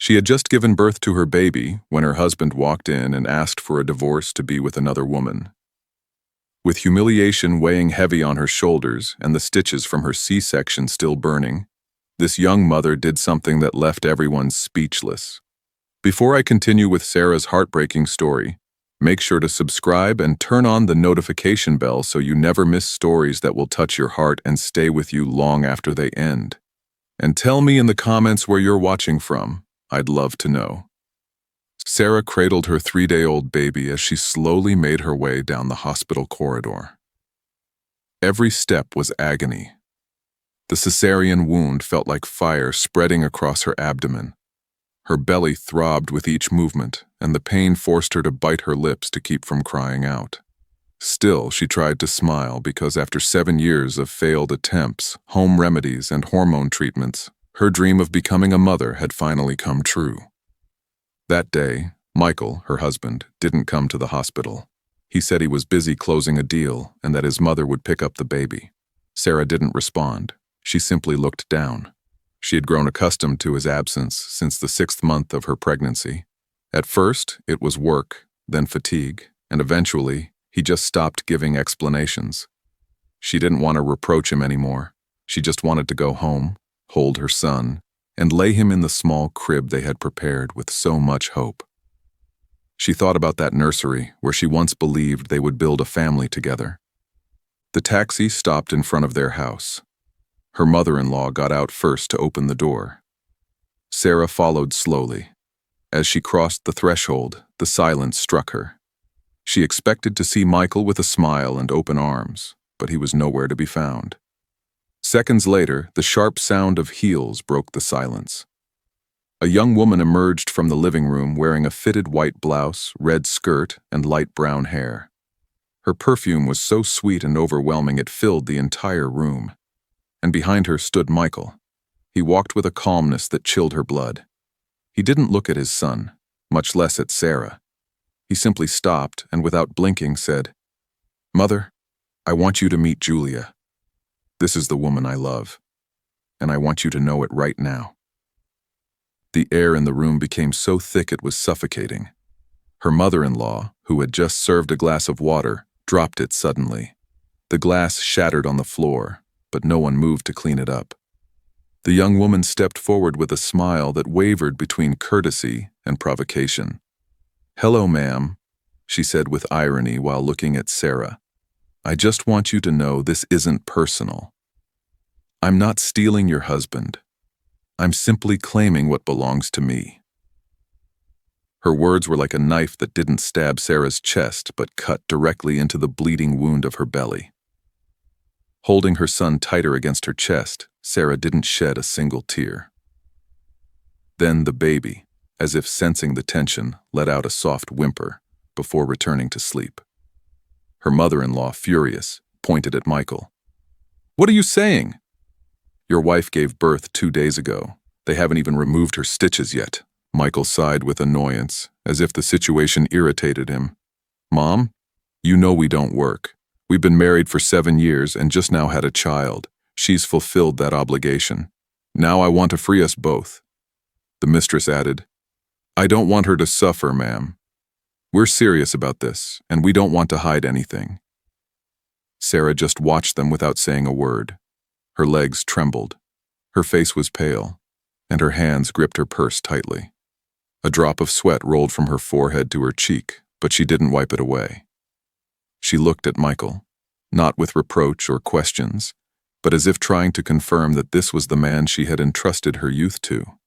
She had just given birth to her baby when her husband walked in and asked for a divorce to be with another woman. With humiliation weighing heavy on her shoulders and the stitches from her C-section still burning, this young mother did something that left everyone speechless. Before I continue with Sarah's heartbreaking story, make sure to subscribe and turn on the notification bell so you never miss stories that will touch your heart and stay with you long after they end. And tell me in the comments where you're watching from. I'd love to know. Sarah cradled her 3-day-old baby as she slowly made her way down the hospital corridor. Every step was agony. The cesarean wound felt like fire spreading across her abdomen. Her belly throbbed with each movement, and the pain forced her to bite her lips to keep from crying out. Still, she tried to smile because after 7 years of failed attempts, home remedies, and hormone treatments, her dream of becoming a mother had finally come true. That day, Michael, her husband, didn't come to the hospital. He said he was busy closing a deal and that his mother would pick up the baby. Sarah didn't respond. She simply looked down. She had grown accustomed to his absence since the 6th month of her pregnancy. At first, it was work, then fatigue, and eventually, he just stopped giving explanations. She didn't want to reproach him anymore. She just wanted to go home, hold her son, and lay him in the small crib they had prepared with so much hope. She thought about that nursery where she once believed they would build a family together. The taxi stopped in front of their house. Her mother-in-law got out first to open the door. Sarah followed slowly. As she crossed the threshold, the silence struck her. She expected to see Michael with a smile and open arms, but he was nowhere to be found. Seconds later, the sharp sound of heels broke the silence. A young woman emerged from the living room wearing a fitted white blouse, red skirt, and light brown hair. Her perfume was so sweet and overwhelming it filled the entire room. And behind her stood Michael. He walked with a calmness that chilled her blood. He didn't look at his son, much less at Sarah. He simply stopped and without blinking said, "Mother, I want you to meet Julia. This is the woman I love, and I want you to know it right now." The air in the room became so thick it was suffocating. Her mother-in-law, who had just served a glass of water, dropped it suddenly. The glass shattered on the floor, but no one moved to clean it up. The young woman stepped forward with a smile that wavered between courtesy and provocation. "Hello, ma'am," she said with irony while looking at Sarah. "I just want you to know this isn't personal. I'm not stealing your husband. I'm simply claiming what belongs to me." Her words were like a knife that didn't stab Sarah's chest but cut directly into the bleeding wound of her belly. Holding her son tighter against her chest, Sarah didn't shed a single tear. Then the baby, as if sensing the tension, let out a soft whimper before returning to sleep. Her mother-in-law, furious, pointed at Michael. "What are you saying?" "Your wife gave birth 2 days ago. They haven't even removed her stitches yet." Michael sighed with annoyance, as if the situation irritated him. "Mom, you know we don't work. We've been married for 7 years and just now had a child. She's fulfilled that obligation. Now I want to free us both." The mistress added, "I don't want her to suffer, ma'am. We're serious about this, and we don't want to hide anything." Sarah just watched them without saying a word. Her legs trembled. Her face was pale, and her hands gripped her purse tightly. A drop of sweat rolled from her forehead to her cheek, but she didn't wipe it away. She looked at Michael, not with reproach or questions, but as if trying to confirm that this was the man she had entrusted her youth to.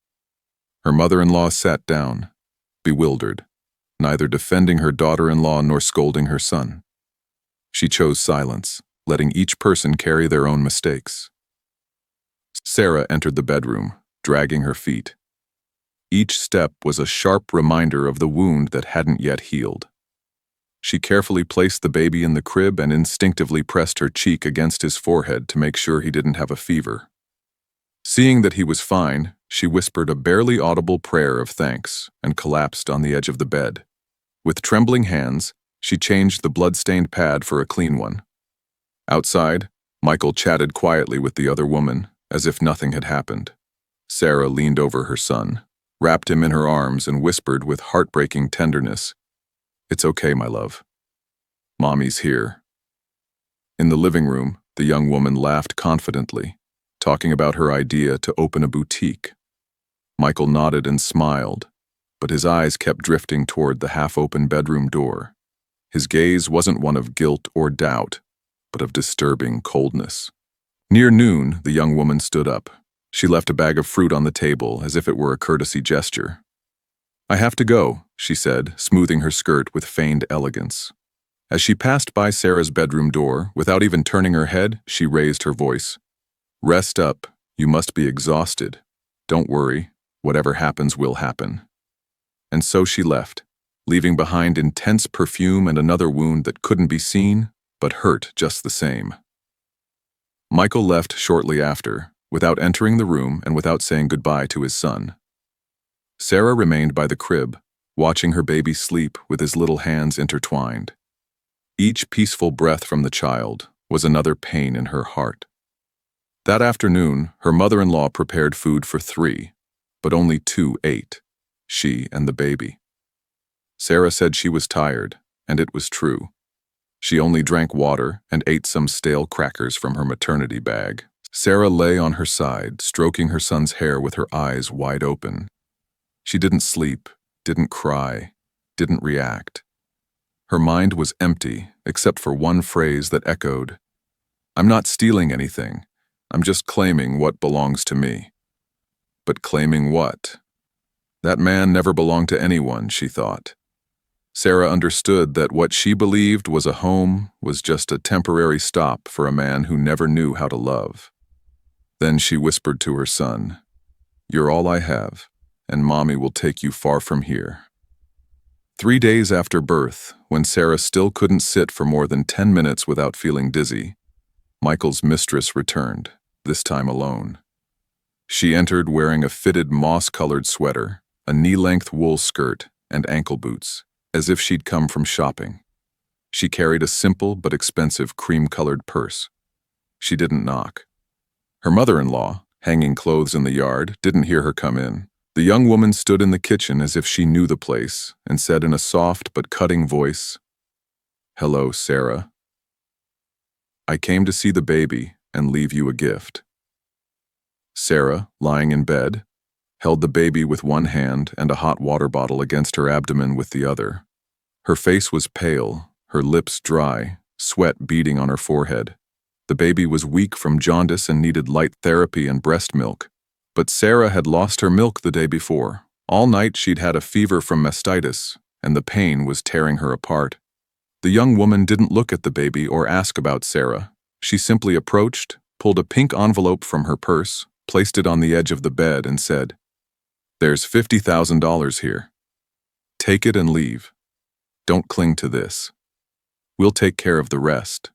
Her mother-in-law sat down, bewildered, neither defending her daughter-in-law nor scolding her son. She chose silence, letting each person carry their own mistakes. Sarah entered the bedroom, dragging her feet. Each step was a sharp reminder of the wound that hadn't yet healed. She carefully placed the baby in the crib and instinctively pressed her cheek against his forehead to make sure he didn't have a fever. Seeing that he was fine, she whispered a barely audible prayer of thanks and collapsed on the edge of the bed. With trembling hands, she changed the blood-stained pad for a clean one. Outside, Michael chatted quietly with the other woman, as if nothing had happened. Sarah leaned over her son, wrapped him in her arms, and whispered with heartbreaking tenderness, "It's okay, my love. Mommy's here." In the living room, the young woman laughed confidently, talking about her idea to open a boutique. Michael nodded and smiled, but his eyes kept drifting toward the half-open bedroom door. His gaze wasn't one of guilt or doubt, but of disturbing coldness. Near noon, the young woman stood up. She left a bag of fruit on the table as if it were a courtesy gesture. "I have to go," she said, smoothing her skirt with feigned elegance. As she passed by Sarah's bedroom door, without even turning her head, she raised her voice. "Rest up. You must be exhausted. Don't worry. Whatever happens will happen." And so she left, leaving behind intense perfume and another wound that couldn't be seen, but hurt just the same. Michael left shortly after, without entering the room and without saying goodbye to his son. Sarah remained by the crib, watching her baby sleep with his little hands intertwined. Each peaceful breath from the child was another pain in her heart. That afternoon, her mother-in-law prepared food for 3, but only 2 ate, she and the baby. Sarah said she was tired, and it was true. She only drank water and ate some stale crackers from her maternity bag. Sarah lay on her side, stroking her son's hair with her eyes wide open. She didn't sleep, didn't cry, didn't react. Her mind was empty, except for one phrase that echoed, "I'm not stealing anything. I'm just claiming what belongs to me." But claiming what? That man never belonged to anyone, she thought. Sarah understood that what she believed was a home was just a temporary stop for a man who never knew how to love. Then she whispered to her son, "You're all I have, and Mommy will take you far from here." 3 days after birth, when Sarah still couldn't sit for more than 10 minutes without feeling dizzy, Michael's mistress returned, this time alone. She entered wearing a fitted moss-colored sweater, a knee-length wool skirt, and ankle boots, as if she'd come from shopping. She carried a simple but expensive cream-colored purse. She didn't knock. Her mother-in-law, hanging clothes in the yard, didn't hear her come in. The young woman stood in the kitchen as if she knew the place and said in a soft but cutting voice, "Hello, Sarah. I came to see the baby and leave you a gift." Sarah, lying in bed, held the baby with one hand and a hot water bottle against her abdomen with the other. Her face was pale, her lips dry, sweat beading on her forehead. The baby was weak from jaundice and needed light therapy and breast milk. But Sarah had lost her milk the day before. All night she'd had a fever from mastitis, and the pain was tearing her apart. The young woman didn't look at the baby or ask about Sarah. She simply approached, pulled a pink envelope from her purse, placed it on the edge of the bed, and said, "There's $50,000 here. Take it and leave. Don't cling to this. We'll take care of the rest."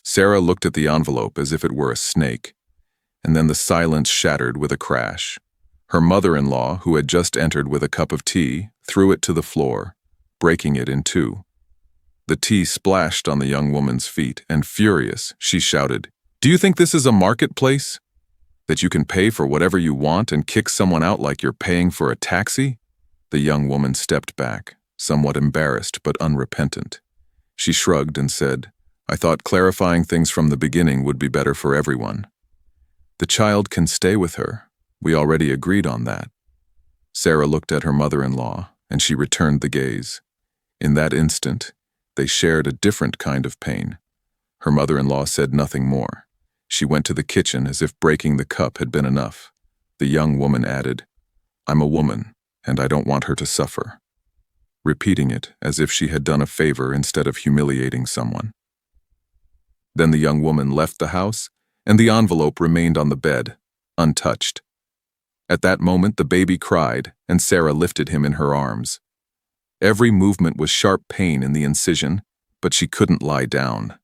Sarah looked at the envelope as if it were a snake, and then the silence shattered with a crash. Her mother-in-law, who had just entered with a cup of tea, threw it to the floor, breaking it in 2. The tea splashed on the young woman's feet, and furious, she shouted, "Do you think this is a marketplace? That you can pay for whatever you want and kick someone out like you're paying for a taxi?" The young woman stepped back, somewhat embarrassed but unrepentant. She shrugged and said, "I thought clarifying things from the beginning would be better for everyone. The child can stay with her. We already agreed on that." Sarah looked at her mother-in-law, and she returned the gaze. In that instant, they shared a different kind of pain. Her mother-in-law said nothing more. She went to the kitchen as if breaking the cup had been enough. The young woman added, "I'm a woman, and I don't want her to suffer," repeating it as if she had done a favor instead of humiliating someone. Then the young woman left the house, and the envelope remained on the bed, untouched. At that moment, the baby cried, and Sarah lifted him in her arms. Every movement was sharp pain in the incision, but she couldn't lie down.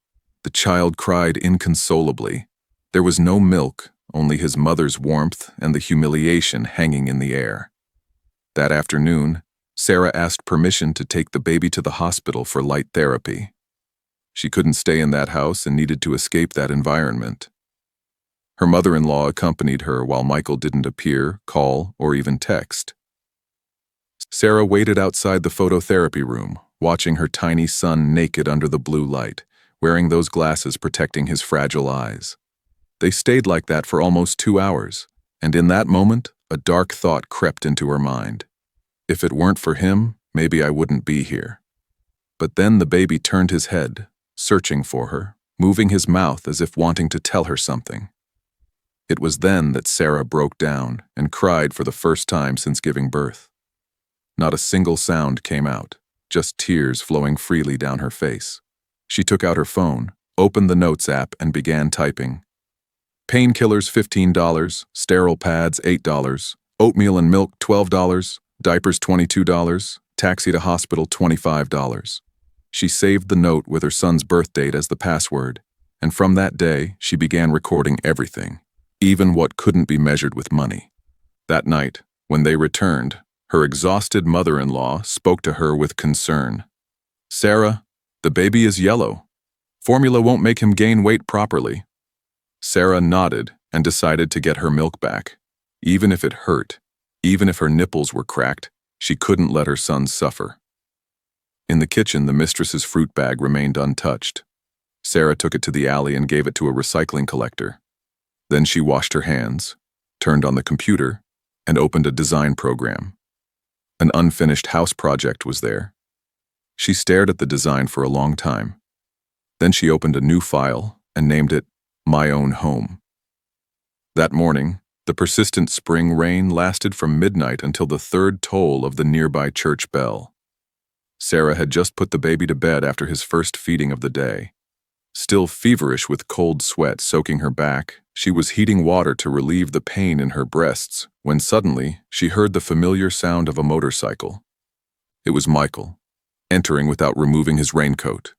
The child cried inconsolably. There was no milk, only his mother's warmth and the humiliation hanging in the air. That afternoon, Sarah asked permission to take the baby to the hospital for light therapy. She couldn't stay in that house and needed to escape that environment. Her mother-in-law accompanied her while Michael didn't appear, call, or even text. Sarah waited outside the phototherapy room, watching her tiny son naked under the blue light, wearing those glasses protecting his fragile eyes. They stayed like that for almost 2 hours, and in that moment, a dark thought crept into her mind. If it weren't for him, maybe I wouldn't be here. But then the baby turned his head, searching for her, moving his mouth as if wanting to tell her something. It was then that Sarah broke down and cried for the first time since giving birth. Not a single sound came out, just tears flowing freely down her face. She took out her phone, opened the Notes app, and began typing. Painkillers $15, sterile pads $8, oatmeal and milk $12, diapers $22, taxi to hospital $25. She saved the note with her son's birth date as the password, and from that day, she began recording everything, even what couldn't be measured with money. That night, when they returned, her exhausted mother-in-law spoke to her with concern. "Sarah, the baby is yellow. Formula won't make him gain weight properly." Sarah nodded and decided to get her milk back. Even if it hurt, even if her nipples were cracked, she couldn't let her son suffer. In the kitchen, the mistress's fruit bag remained untouched. Sarah took it to the alley and gave it to a recycling collector. Then she washed her hands, turned on the computer, and opened a design program. An unfinished house project was there. She stared at the design for a long time. Then she opened a new file and named it My Own Home. That morning, the persistent spring rain lasted from midnight until the third toll of the nearby church bell. Sarah had just put the baby to bed after his first feeding of the day. Still feverish with cold sweat soaking her back, she was heating water to relieve the pain in her breasts when suddenly she heard the familiar sound of a motorcycle. It was Michael, entering without removing his raincoat.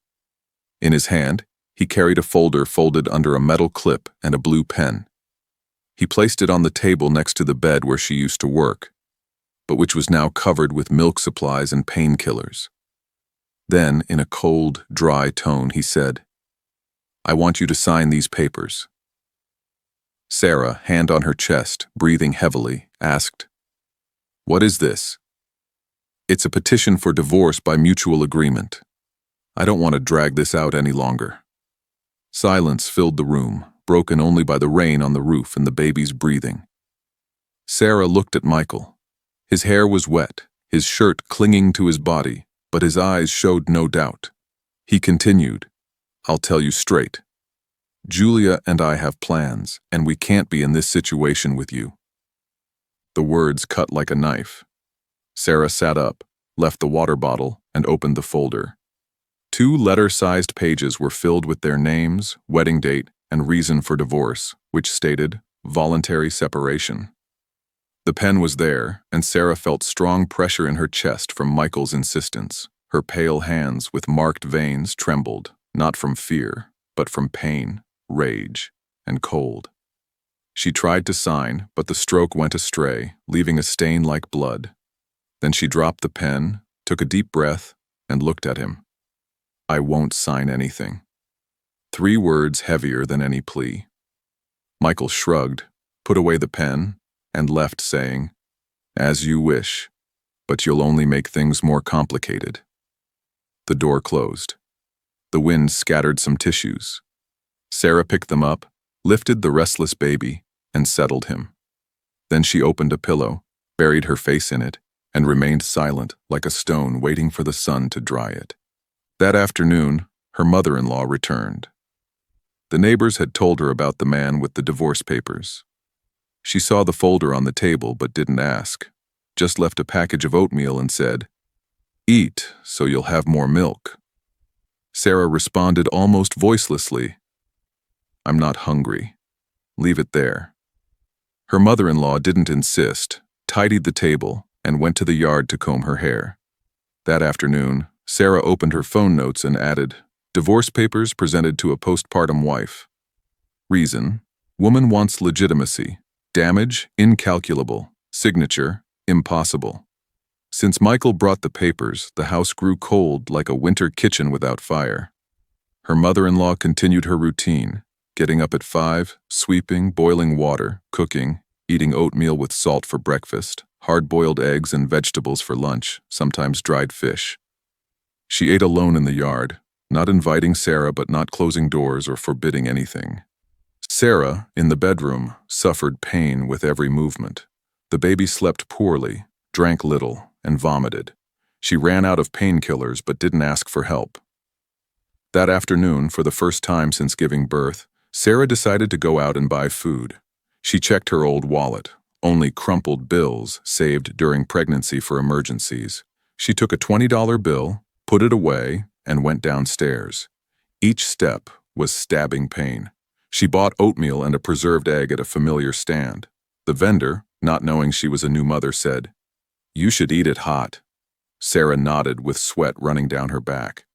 In his hand, he carried a folder folded under a metal clip and a blue pen. He placed it on the table next to the bed where she used to work, but which was now covered with milk supplies and painkillers. Then, in a cold, dry tone, he said, "I want you to sign these papers." Sarah, hand on her chest, breathing heavily, asked, "What is this?" "It's a petition for divorce by mutual agreement. I don't want to drag this out any longer." Silence filled the room, broken only by the rain on the roof and the baby's breathing. Sarah looked at Michael. His hair was wet, his shirt clinging to his body, but his eyes showed no doubt. He continued, "I'll tell you straight. Julia and I have plans, and we can't be in this situation with you." The words cut like a knife. Sarah sat up, left the water bottle, and opened the folder. 2 letter-sized pages were filled with their names, wedding date, and reason for divorce, which stated, "Voluntary separation." The pen was there, and Sarah felt strong pressure in her chest from Michael's insistence. Her pale hands with marked veins trembled, not from fear, but from pain, rage, and cold. She tried to sign, but the stroke went astray, leaving a stain like blood. Then she dropped the pen, took a deep breath, and looked at him. "I won't sign anything." 3 words heavier than any plea. Michael shrugged, put away the pen, and left saying, "As you wish, but you'll only make things more complicated." The door closed. The wind scattered some tissues. Sarah picked them up, lifted the restless baby, and settled him. Then she opened a pillow, buried her face in it, and remained silent like a stone waiting for the sun to dry it. That afternoon, her mother-in-law returned. The neighbors had told her about the man with the divorce papers. She saw the folder on the table but didn't ask, just left a package of oatmeal and said, "Eat, so you'll have more milk." Sarah responded almost voicelessly, "I'm not hungry. Leave it there." Her mother-in-law didn't insist, tidied the table, and went to the yard to comb her hair. That afternoon, Sarah opened her phone notes and added, "Divorce papers presented to a postpartum wife. Reason, woman wants legitimacy. Damage, incalculable. Signature, impossible." Since Michael brought the papers, the house grew cold like a winter kitchen without fire. Her mother-in-law continued her routine, Getting up at 5, sweeping, boiling water, cooking, eating oatmeal with salt for breakfast, hard-boiled eggs and vegetables for lunch, sometimes dried fish. She ate alone in the yard, not inviting Sarah but not closing doors or forbidding anything. Sarah, in the bedroom, suffered pain with every movement. The baby slept poorly, drank little, and vomited. She ran out of painkillers but didn't ask for help. That afternoon, for the first time since giving birth, Sarah decided to go out and buy food. She checked her old wallet, only crumpled bills saved during pregnancy for emergencies. She took a $20 bill, put it away, and went downstairs. Each step was stabbing pain. She bought oatmeal and a preserved egg at a familiar stand. The vendor, not knowing she was a new mother, said, "You should eat it hot." Sarah nodded with sweat running down her back.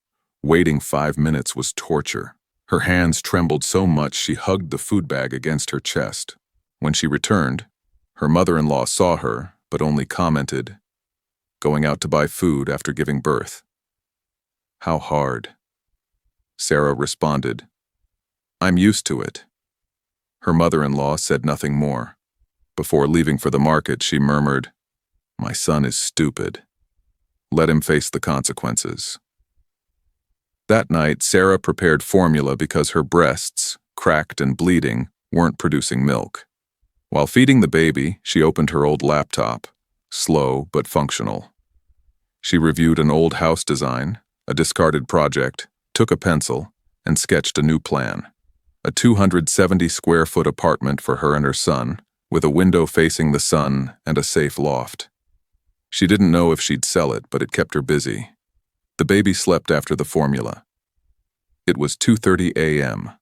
Waiting 5 minutes was torture. Her hands trembled so much she hugged the food bag against her chest. When she returned, her mother-in-law saw her, but only commented, "Going out to buy food after giving birth. How hard." Sarah responded, "I'm used to it." Her mother-in-law said nothing more. Before leaving for the market, she murmured, "My son is stupid. Let him face the consequences." That night, Sarah prepared formula because her breasts, cracked and bleeding, weren't producing milk. While feeding the baby, she opened her old laptop, slow but functional. She reviewed an old house design, a discarded project, took a pencil, and sketched a new plan. A 270-square-foot apartment for her and her son, with a window facing the sun and a safe loft. She didn't know if she'd sell it, but it kept her busy. The baby slept after the formula. It was 2:30 a.m.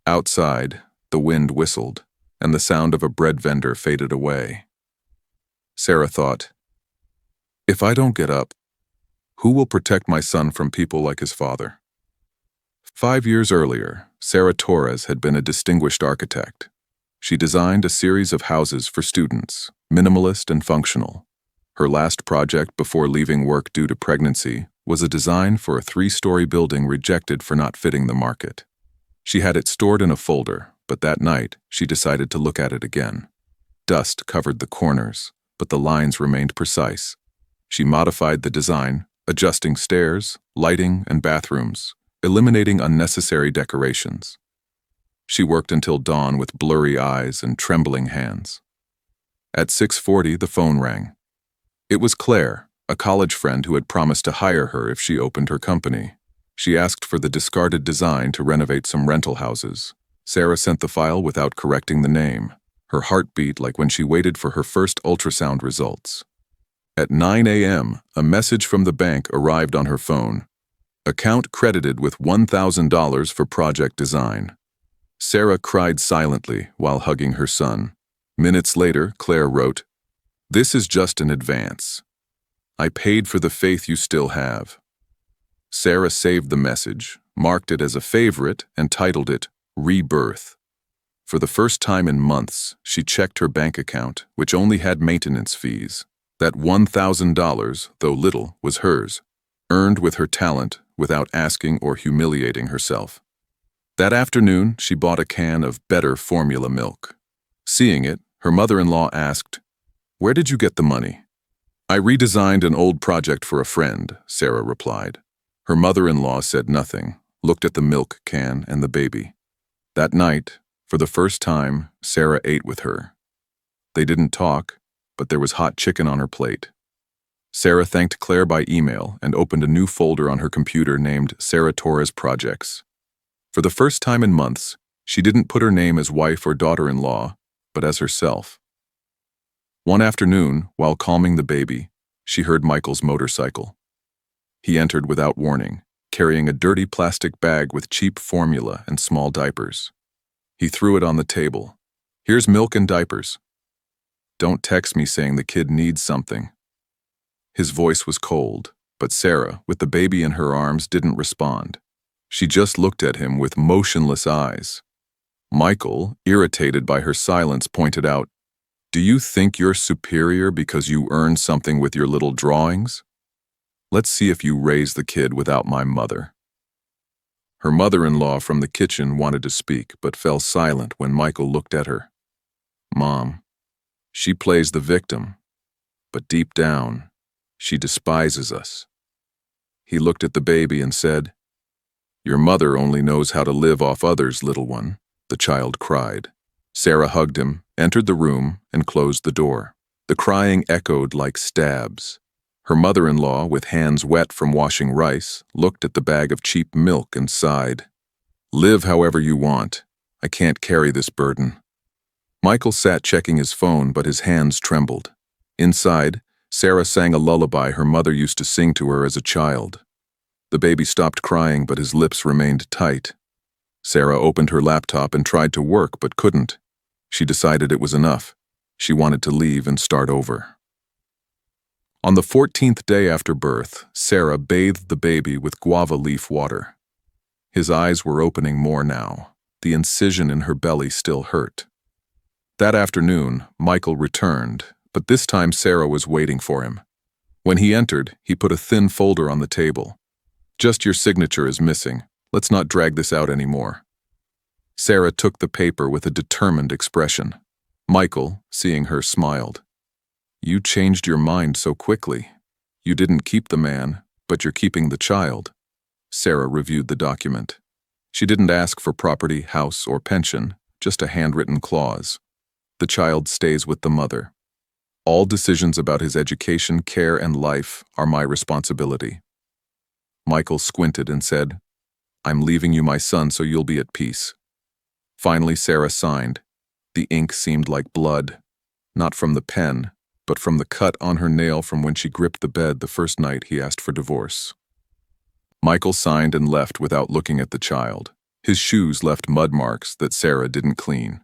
Outside, the wind whistled, and the sound of a bread vendor faded away. Sarah thought, "If I don't get up, who will protect my son from people like his father?" 5 years earlier, Sarah Torres had been a distinguished architect. She designed a series of houses for students, minimalist and functional. Her last project before leaving work due to pregnancy was a design for a 3-story building rejected for not fitting the market. She had it stored in a folder, but that night she decided to look at it again. Dust covered the corners, but the lines remained precise. She modified the design, adjusting stairs, lighting, and bathrooms, eliminating unnecessary decorations. She worked until dawn with blurry eyes and trembling hands. At 6:40, the phone rang. It was Claire, a college friend who had promised to hire her if she opened her company. She asked for the discarded design to renovate some rental houses. Sarah sent the file without correcting the name. Her heart beat like when she waited for her first ultrasound results. At 9 a.m., a message from the bank arrived on her phone. Account credited with $1,000 for project design. Sarah cried silently while hugging her son. Minutes later, Claire wrote, "This is just an advance. I paid for the faith you still have." Sarah saved the message, marked it as a favorite, and titled it Rebirth. For the first time in months, she checked her bank account, which only had maintenance fees. That $1,000, though little, was hers, earned with her talent without asking or humiliating herself. That afternoon, she bought a can of better formula milk. Seeing it, her mother-in-law asked, "Where did you get the money?" "I redesigned an old project for a friend," Sarah replied. Her mother-in-law said nothing, looked at the milk can and the baby. That night, for the first time, Sarah ate with her. They didn't talk, but there was hot chicken on her plate. Sarah thanked Claire by email and opened a new folder on her computer named Sarah Torres Projects. For the first time in months, she didn't put her name as wife or daughter-in-law, but as herself. One afternoon, while calming the baby, she heard Michael's motorcycle. He entered without warning, carrying a dirty plastic bag with cheap formula and small diapers. He threw it on the table. "Here's milk and diapers. Don't text me saying the kid needs something." His voice was cold, but Sarah, with the baby in her arms, didn't respond. She just looked at him with motionless eyes. Michael, irritated by her silence, pointed out, "Do you think you're superior because you earned something with your little drawings? Let's see if you raise the kid without my mother." Her mother-in-law from the kitchen wanted to speak, but fell silent when Michael looked at her. Mom. She plays the victim, but deep down, she despises us. He looked at the baby and said, Your mother only knows how to live off others, little one, the child cried. Sarah hugged him, entered the room, and closed the door. The crying echoed like stabs. Her mother-in-law, with hands wet from washing rice, looked at the bag of cheap milk and sighed. Live however you want. I can't carry this burden. Michael sat checking his phone, but his hands trembled. Inside, Sarah sang a lullaby her mother used to sing to her as a child. The baby stopped crying, but his lips remained tight. Sarah opened her laptop and tried to work, but couldn't. She decided it was enough. She wanted to leave and start over. On the 14th day after birth, Sarah bathed the baby with guava leaf water. His eyes were opening more now. The incision in her belly still hurt. That afternoon, Michael returned, but this time Sarah was waiting for him. When he entered, he put a thin folder on the table. Just your signature is missing. Let's not drag this out anymore. Sarah took the paper with a determined expression. Michael, seeing her, smiled. You changed your mind so quickly. You didn't keep the man, but you're keeping the child. Sarah reviewed the document. She didn't ask for property, house, or pension, just a handwritten clause. The child stays with the mother. All decisions about his education, care, and life are my responsibility. Michael squinted and said, I'm leaving you my son so you'll be at peace. Finally, Sarah signed. The ink seemed like blood, not from the pen, but from the cut on her nail from when she gripped the bed the first night he asked for divorce. Michael signed and left without looking at the child. His shoes left mud marks that Sarah didn't clean.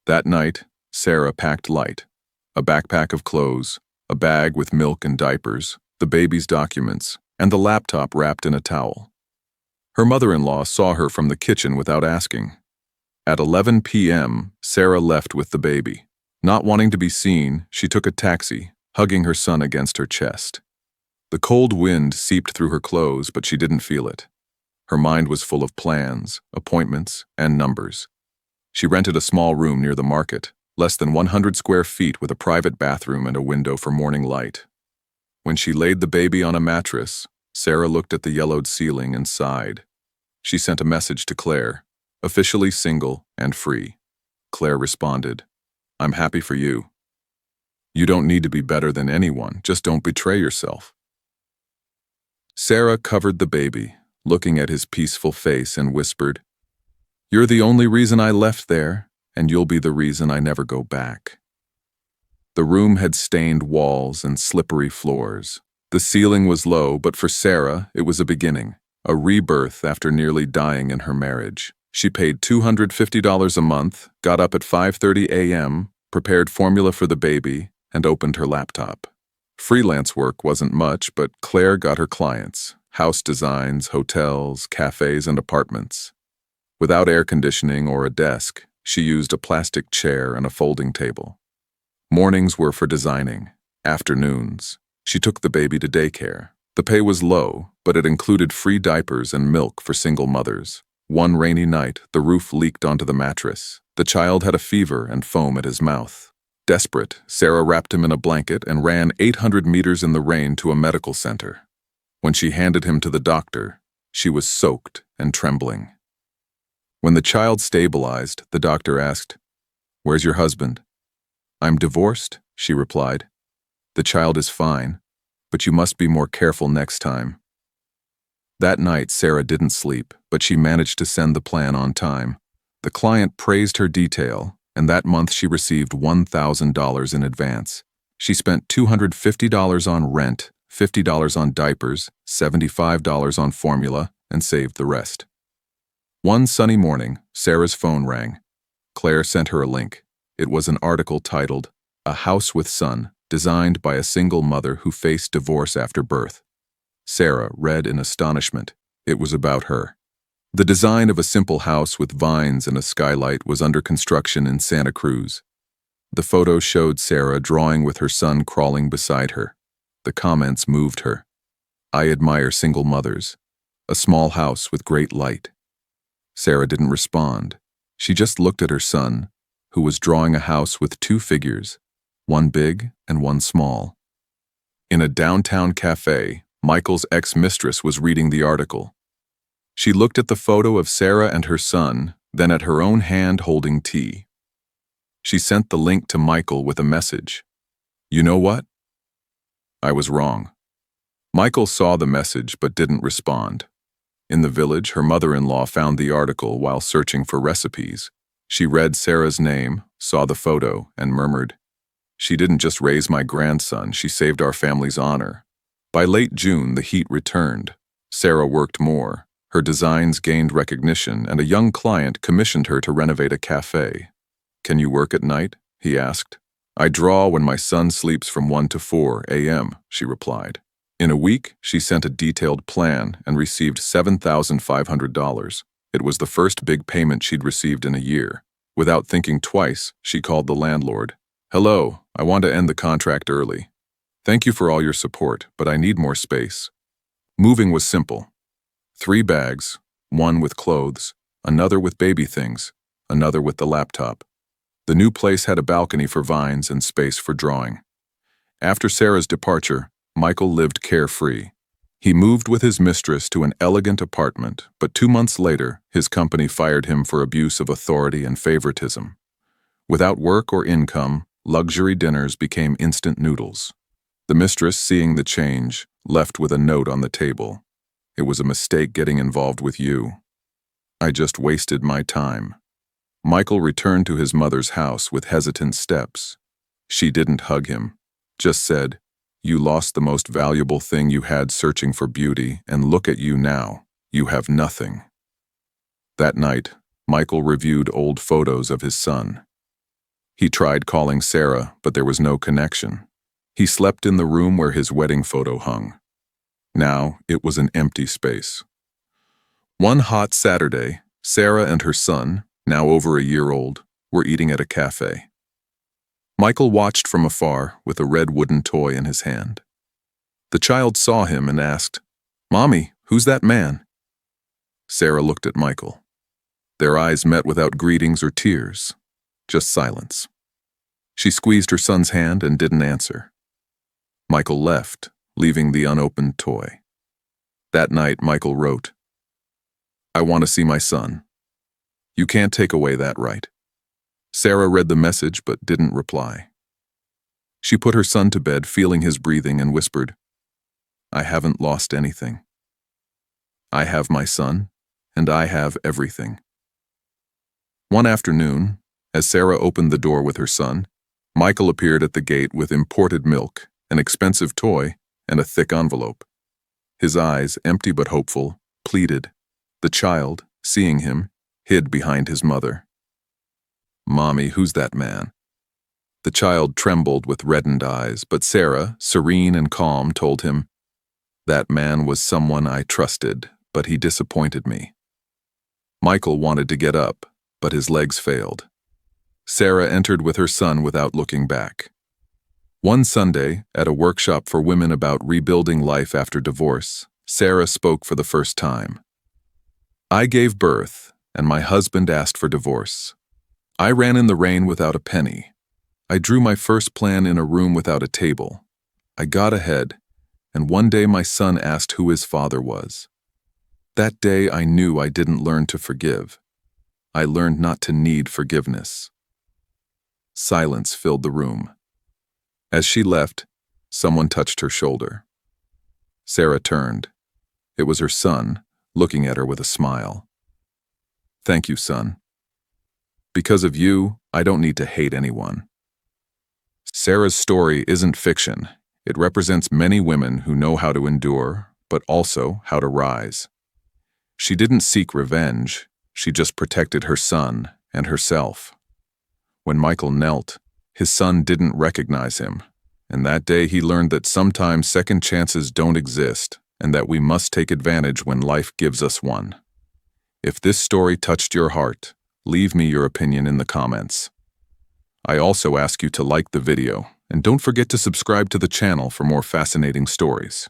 That night, Sarah packed light. A backpack of clothes, a bag with milk and diapers, the baby's documents, and the laptop wrapped in a towel. Her mother-in-law saw her from the kitchen without asking. At 11 p.m., Sarah left with the baby. Not wanting to be seen, she took a taxi, hugging her son against her chest. The cold wind seeped through her clothes, but she didn't feel it. Her mind was full of plans, appointments, and numbers. She rented a small room near the market, less than 100 square feet with a private bathroom and a window for morning light. When she laid the baby on a mattress, Sarah looked at the yellowed ceiling and sighed. She sent a message to Claire, officially single and free. Claire responded, I'm happy for you. You don't need to be better than anyone, just don't betray yourself. Sarah covered the baby, looking at his peaceful face, and whispered, You're the only reason I left there, and you'll be the reason I never go back. The room had stained walls and slippery floors. The ceiling was low, but for Sarah, it was a beginning, a rebirth after nearly dying in her marriage. She paid $250 a month, got up at 5:30 a.m., prepared formula for the baby, and opened her laptop. Freelance work wasn't much, but Claire got her clients, house designs, hotels, cafes, and apartments. Without air conditioning or a desk, she used a plastic chair and a folding table. Mornings were for designing. Afternoons, she took the baby to daycare. The pay was low, but it included free diapers and milk for single mothers. One rainy night, the roof leaked onto the mattress. The child had a fever and foam at his mouth. Desperate, Sarah wrapped him in a blanket and ran 800 meters in the rain to a medical center. When she handed him to the doctor, she was soaked and trembling. When the child stabilized, the doctor asked, Where's your husband? I'm divorced, she replied. The child is fine, but you must be more careful next time. That night, Sarah didn't sleep, but she managed to send the plan on time. The client praised her detail, and that month she received $1,000 in advance. She spent $250 on rent, $50 on diapers, $75 on formula, and saved the rest. One sunny morning, Sarah's phone rang. Claire sent her a link. It was an article titled, A House with Son, designed by a single mother who faced divorce after birth. Sarah read in astonishment. It was about her. The design of a simple house with vines and a skylight was under construction in Santa Cruz. The photo showed Sarah drawing with her son crawling beside her. The comments moved her. I admire single mothers. A small house with great light. Sarah didn't respond. She just looked at her son, who was drawing a house with two figures, one big and one small. In a downtown cafe, Michael's ex-mistress was reading the article. She looked at the photo of Sarah and her son, then at her own hand holding tea. She sent the link to Michael with a message. "You know what? I was wrong." Michael saw the message but didn't respond. In the village, her mother-in-law found the article while searching for recipes. She read Sarah's name, saw the photo, and murmured, "She didn't just raise my grandson, she saved our family's honor." By late June, the heat returned. Sarah worked more. Her designs gained recognition, and a young client commissioned her to renovate a cafe. "Can you work at night?" he asked. "I draw when my son sleeps from 1 to 4 a.m., she replied. In a week, she sent a detailed plan and received $7,500. It was the first big payment she'd received in a year. Without thinking twice, she called the landlord. "Hello, I want to end the contract early. Thank you for all your support, but I need more space." Moving was simple. 3 bags, one with clothes, another with baby things, another with the laptop. The new place had a balcony for vines and space for drawing. After Sarah's departure, Michael lived carefree. He moved with his mistress to an elegant apartment, but 2 months later, his company fired him for abuse of authority and favoritism. Without work or income, luxury dinners became instant noodles. The mistress, seeing the change, left with a note on the table. "It was a mistake getting involved with you. I just wasted my time." Michael returned to his mother's house with hesitant steps. She didn't hug him, just said, "You lost the most valuable thing you had searching for beauty, and look at you now. You have nothing." That night, Michael reviewed old photos of his son. He tried calling Sarah, but there was no connection. He slept in the room where his wedding photo hung. Now, it was an empty space. One hot Saturday, Sarah and her son, now over a year old, were eating at a cafe. Michael watched from afar with a red wooden toy in his hand. The child saw him and asked, "Mommy, who's that man?" Sarah looked at Michael. Their eyes met without greetings or tears, just silence. She squeezed her son's hand and didn't answer. Michael left, leaving the unopened toy. That night, Michael wrote, "I want to see my son. You can't take away that right." Sarah read the message but didn't reply. She put her son to bed, feeling his breathing, and whispered, "I haven't lost anything. I have my son, and I have everything." One afternoon, as Sarah opened the door with her son, Michael appeared at the gate with imported milk, an expensive toy, and a thick envelope. His eyes, empty but hopeful, pleaded. The child, seeing him, hid behind his mother. "Mommy, who's that man?" The child trembled with reddened eyes, but Sarah, serene and calm, told him, "That man was someone I trusted, but he disappointed me." Michael wanted to get up, but his legs failed. Sarah entered with her son without looking back. One Sunday, at a workshop for women about rebuilding life after divorce, Sarah spoke for the first time. "I gave birth, and my husband asked for divorce. I ran in the rain without a penny. I drew my first plan in a room without a table. I got ahead, and one day my son asked who his father was. That day I knew I didn't learn to forgive. I learned not to need forgiveness." Silence filled the room. As she left, someone touched her shoulder. Sarah turned. It was her son, looking at her with a smile. "Thank you, son. Because of you, I don't need to hate anyone." Sarah's story isn't fiction. It represents many women who know how to endure, but also how to rise. She didn't seek revenge. She just protected her son and herself. When Michael knelt, his son didn't recognize him, and that day he learned that sometimes second chances don't exist and that we must take advantage when life gives us one. If this story touched your heart, leave me your opinion in the comments. I also ask you to like the video, and don't forget to subscribe to the channel for more fascinating stories.